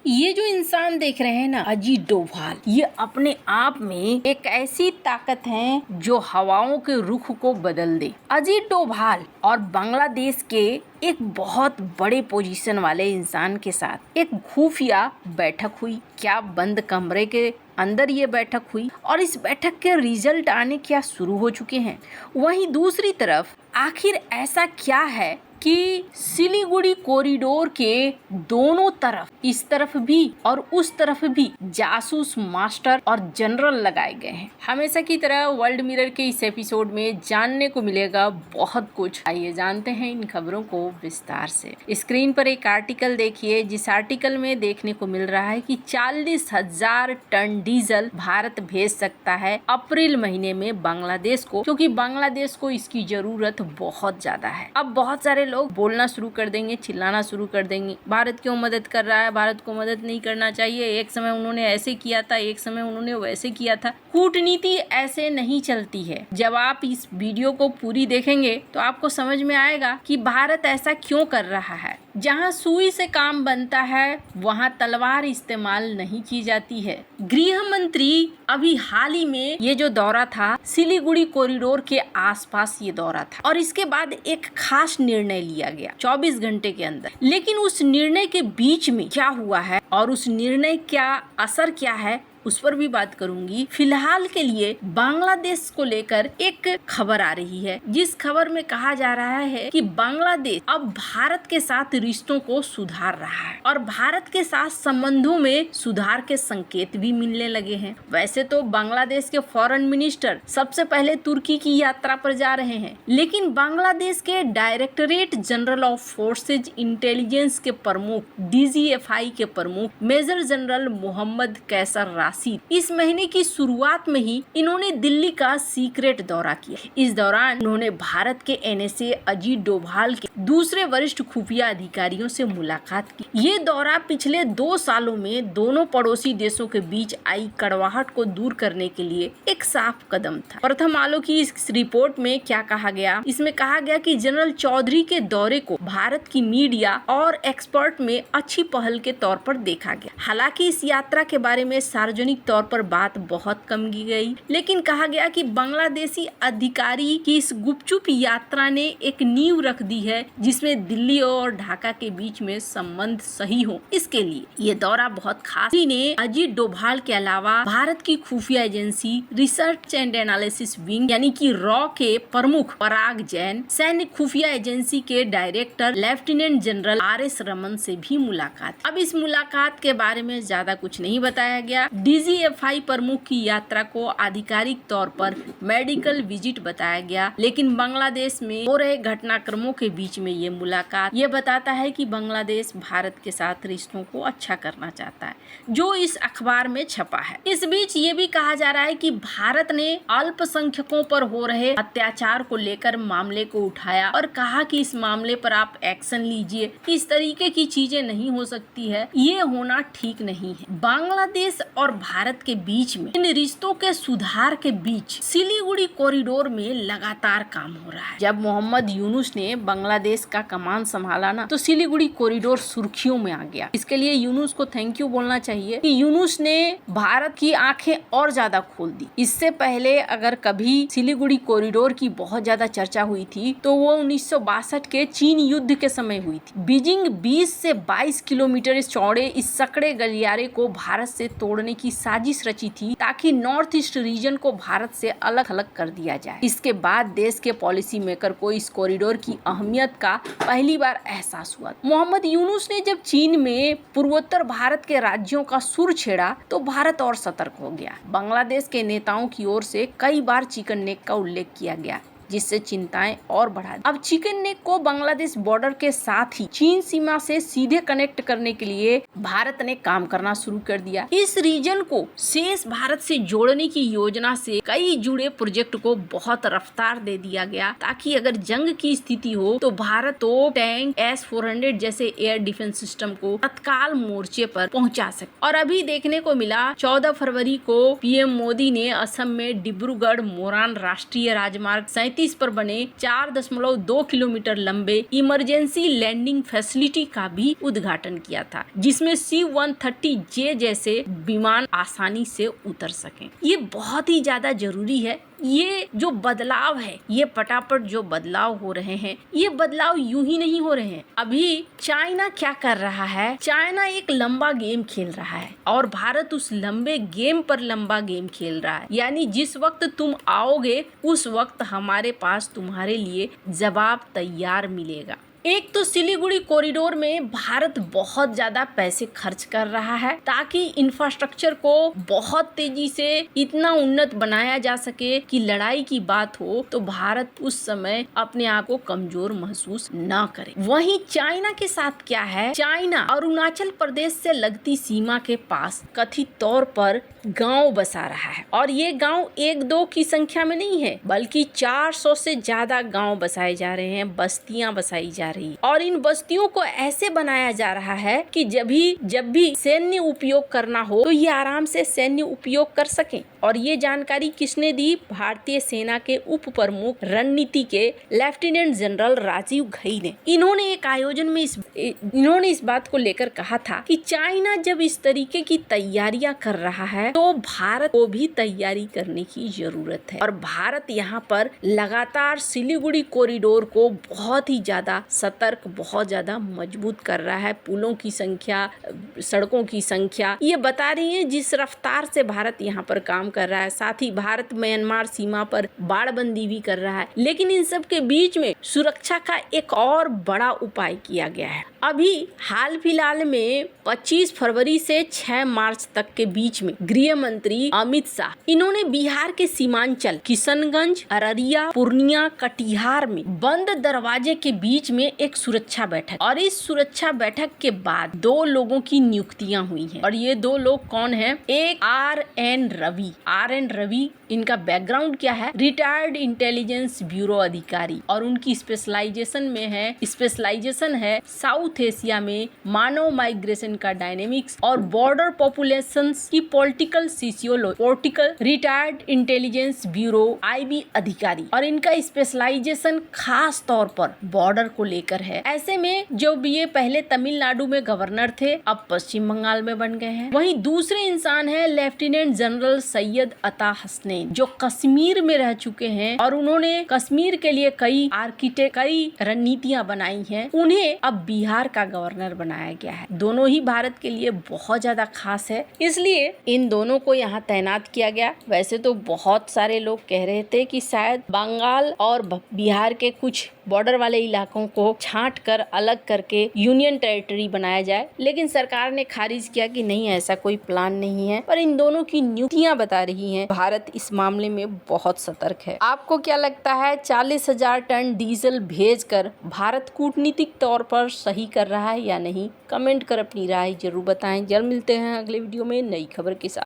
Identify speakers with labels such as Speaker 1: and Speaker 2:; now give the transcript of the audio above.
Speaker 1: ये जो इंसान देख रहे हैं ना, अजीत डोभाल, ये अपने आप में एक ऐसी ताकत है जो हवाओं के रुख को बदल दे। अजीत डोभाल और बांग्लादेश के एक बहुत बड़े पोजीशन वाले इंसान के साथ एक खुफिया बैठक हुई। क्या बंद कमरे के अंदर ये बैठक हुई और इस बैठक के रिजल्ट आने क्या शुरू हो चुके हैं। वहीं दूसरी तरफ आखिर ऐसा क्या है कि सिलीगुड़ी कॉरिडोर के दोनों तरफ, इस तरफ भी और उस तरफ भी जासूस मास्टर और जनरल लगाए गए हैं। हमेशा की तरह वर्ल्ड मिरर के इस एपिसोड में जानने को मिलेगा बहुत कुछ। आइए जानते हैं इन खबरों को विस्तार से। स्क्रीन पर एक आर्टिकल देखिए, जिस आर्टिकल में देखने को मिल रहा है कि 40,000 टन डीजल भारत भेज सकता है अप्रैल महीने में बांग्लादेश को, क्योंकि बांग्लादेश को इसकी जरूरत बहुत ज्यादा है। अब बहुत सारे लोग बोलना शुरू कर देंगे, चिल्लाना शुरू कर देंगे, भारत क्यों मदद कर रहा है, भारत को मदद नहीं करना चाहिए, एक समय उन्होंने ऐसे किया था, एक समय उन्होंने वैसे किया था। कूटनीति ऐसे नहीं चलती है। जब आप इस वीडियो को पूरी देखेंगे तो आपको समझ में आएगा कि भारत ऐसा क्यों कर रहा है। जहां सुई से काम बनता है वहां तलवार इस्तेमाल नहीं की जाती है। गृह मंत्री अभी हाल ही में ये जो दौरा था, सिलीगुड़ी कॉरिडोर के आसपास ये दौरा था और इसके बाद एक खास निर्णय लिया गया 24 घंटे के अंदर। लेकिन उस निर्णय के बीच में क्या हुआ है और उस निर्णय का असर क्या है, उस पर भी बात करूंगी। फिलहाल के लिए बांग्लादेश को लेकर एक खबर आ रही है, जिस खबर में कहा जा रहा है कि बांग्लादेश अब भारत के साथ रिश्तों को सुधार रहा है और भारत के साथ संबंधों में सुधार के संकेत भी मिलने लगे हैं। वैसे तो बांग्लादेश के फॉरेन मिनिस्टर सबसे पहले तुर्की की यात्रा पर जा रहे हैं, लेकिन बांग्लादेश के directorate general of forces intelligence के प्रमुख DGFI के प्रमुख मेजर जनरल मोहम्मद कैसर इस महीने की शुरुआत में ही इन्होंने दिल्ली का सीक्रेट दौरा किया। इस दौरान उन्होंने भारत के NSA अजीत डोभाल के दूसरे वरिष्ठ खुफिया अधिकारियों से मुलाकात की। ये दौरा पिछले 2 सालों में दोनों पड़ोसी देशों के बीच आई कड़वाहट को दूर करने के लिए एक साफ कदम था। प्रथम आलो की इस रिपोर्ट में क्या कहा गया, इसमें कहा गया कि जनरल चौधरी के दौरे को भारत की मीडिया और एक्सपर्ट में अच्छी पहल के तौर पर देखा गया। हालांकि इस यात्रा के बारे में सार्वजनिक तौर पर बात बहुत कम की गई, लेकिन कहा गया कि बांग्लादेशी अधिकारी की इस गुपचुप यात्रा ने एक नींव रख दी है, जिसमें दिल्ली और ढाका के बीच में संबंध सही हो। इसके लिए ये दौरा बहुत खास ने अजीत डोभाल के अलावा भारत की खुफिया agency research and analysis wing यानी कि रॉ के प्रमुख पराग जैन, सैन्य खुफिया एजेंसी के director lieutenant general RS Raman से भी मुलाकात। अब इस मुलाकात के बारे में ज्यादा कुछ नहीं बताया गया। DGFI प्रमुख की यात्रा को आधिकारिक तौर पर मेडिकल विजिट बताया गया, लेकिन बांग्लादेश में हो रहे घटनाक्रमों के बीच में ये मुलाकात ये बताता है कि बांग्लादेश भारत के साथ रिश्तों को अच्छा करना चाहता है, जो इस अखबार में छपा है। इस बीच ये भी कहा जा रहा है कि भारत ने अल्पसंख्यकों पर हो रहे अत्याचार को लेकर मामले को उठाया और कहा कि इस मामले पर आप एक्शन लीजिए, इस तरीके की चीजें नहीं हो सकती है, ये होना ठीक नहीं है। बांग्लादेश और भारत के बीच में इन रिश्तों के सुधार के बीच सिलीगुड़ी कॉरिडोर में लगातार काम हो रहा है। जब मोहम्मद यूनुस ने बांग्लादेश का कमान संभाला ना, तो सिलीगुड़ी कॉरिडोर सुर्खियों में आ गया। इसके लिए यूनुस को थैंक यू बोलना चाहिए कि यूनुस ने भारत की आंखें और ज्यादा खोल दी। इससे पहले अगर कभी सिलीगुड़ी कॉरिडोर की बहुत ज्यादा चर्चा हुई थी तो वो 1962 के चीन युद्ध के समय हुई थी। बीजिंग 20 से 22 किलोमीटर चौड़े इस सकड़े गलियारे को भारत से तोड़ने की साजिश रची थी, ताकि नॉर्थ ईस्ट रीजन को भारत से अलग अलग कर दिया जाए। इसके बाद देश के पॉलिसी मेकर को इस कॉरिडोर की अहमियत का पहली बार एहसास हुआ। मोहम्मद यूनुस ने जब चीन में पूर्वोत्तर भारत के राज्यों का सुर छेड़ा तो भारत और सतर्क हो गया। बांग्लादेश के नेताओं की ओर से कई बार चिकन नेक का उल्लेख किया गया, जिससे चिंताएं और बढ़ा दी। अब चिकन नेक को बांग्लादेश बॉर्डर के साथ ही चीन सीमा से सीधे कनेक्ट करने के लिए भारत ने काम करना शुरू कर दिया। इस रीजन को शेष भारत से जोड़ने की योजना से कई जुड़े प्रोजेक्ट को बहुत रफ्तार दे दिया गया, ताकि अगर जंग की स्थिति हो तो भारत तो टैंक S-400 जैसे एयर डिफेंस सिस्टम को तत्काल मोर्चे पर पहुंचा सके। और अभी देखने को मिला 14 फरवरी को PM मोदी ने असम में डिब्रूगढ़ मोरान राष्ट्रीय राजमार्ग 37 35 पर बने 4.2 किलोमीटर लंबे इमरजेंसी लैंडिंग फैसिलिटी का भी उद्घाटन किया था, जिसमें C-130J जैसे विमान आसानी से उतर सकें। ये बहुत ही ज्यादा जरूरी है। ये जो बदलाव है, ये पटापट जो बदलाव हो रहे हैं, ये बदलाव यूं ही नहीं हो रहे हैं। अभी चाइना क्या कर रहा है? चाइना एक लंबा गेम खेल रहा है और भारत उस लंबे गेम पर लंबा गेम खेल रहा है। यानी जिस वक्त तुम आओगे उस वक्त हमारे पास तुम्हारे लिए जवाब तैयार मिलेगा। एक तो सिलीगुड़ी कॉरिडोर में भारत बहुत ज्यादा पैसे खर्च कर रहा है ताकि इंफ्रास्ट्रक्चर को बहुत तेजी से इतना उन्नत बनाया जा सके कि लड़ाई की बात हो तो भारत उस समय अपने आप को कमजोर महसूस न करे। वहीं चाइना के साथ क्या है? चाइना अरुणाचल प्रदेश से लगती सीमा के पास कथित तौर पर गांव बसा रहा है और ये गांव 1-2 की संख्या में नहीं है, बल्कि 400 से ज्यादा गांव बसाए जा रहे हैं, बस्तियां बसाई जा रही और इन बस्तियों को ऐसे बनाया जा रहा है कि जब भी सैन्य उपयोग करना हो तो ये आराम से सैन्य उपयोग कर सकें। और ये जानकारी किसने दी? भारतीय सेना के उप प्रमुख रणनीति के लेफ्टिनेंट जनरल राजीव घई ने। इन्होंने एक आयोजन में इन्होंने इस बात को लेकर कहा था कि चाइना जब इस तरीके की तैयारियां कर रहा है तो भारत को भी तैयारी करने की जरूरत है और भारत यहाँ पर लगातार सिलीगुड़ी कॉरिडोर को बहुत ही ज्यादा सतर्क, बहुत ज्यादा मजबूत कर रहा है। पुलों की संख्या, सड़कों की संख्या ये बता रही है जिस रफ्तार से भारत यहाँ पर काम कर रहा है। साथ ही भारत म्यांमार सीमा पर बाड़बंदी भी कर रहा है, लेकिन इन सब के बीच में सुरक्षा का एक और बड़ा उपाय किया गया है। अभी हाल फिलहाल में 25 फरवरी से 6 मार्च तक के बीच में गृह मंत्री अमित शाह इन्होंने बिहार के सीमांचल किशनगंज, अररिया, पूर्णिया, कटिहार में बंद दरवाजे के बीच में एक सुरक्षा बैठक, और इस सुरक्षा बैठक के बाद 2 लोगों की नियुक्तियां हुई हैं और ये 2 लोग कौन हैं? एक RN रवि, इनका बैकग्राउंड क्या है? रिटायर्ड इंटेलिजेंस ब्यूरो अधिकारी और उनकी स्पेशलाइजेशन है साउथ एशिया में मानव माइग्रेशन का डायनेमिक्स और बॉर्डर पॉपुलेशन की political retired intelligence bureau IB अधिकारी, और इनका स्पेशलाइजेशन खास तौर पर बॉर्डर को लेकर है। ऐसे में जो ये पहले तमिलनाडु में गवर्नर थे, अब पश्चिम बंगाल में बन गए हैं। वहीं दूसरे इंसान है लेफ्टिनेंट जनरल सैयद अता हसनैन, जो कश्मीर में रह चुके हैं और उन्होंने कश्मीर के लिए कई रणनीतियां बनाई हैं। उन्हें अब बिहार का गवर्नर बनाया गया है। दोनों ही भारत के लिए बहुत ज्यादा खास है, इसलिए इन दोनों को यहाँ तैनात किया गया। वैसे तो बहुत सारे लोग कह रहे थे कि शायद बंगाल और बिहार के कुछ बॉर्डर वाले इलाकों को छांट कर अलग करके यूनियन टेरिटरी बनाया जाए, लेकिन सरकार ने खारिज किया कि नहीं, ऐसा कोई प्लान नहीं है। पर इन दोनों की नियुक्तियां बता रही हैं भारत इस मामले में बहुत सतर्क है। आपको क्या लगता है? 40,000 टन डीजल भेजकर भारत कूटनीतिक तौर पर सही कर रहा है या नहीं? कमेंट कर अपनी राय जरूर बताएं। जल्द मिलते हैं अगले वीडियो में नई खबर के साथ।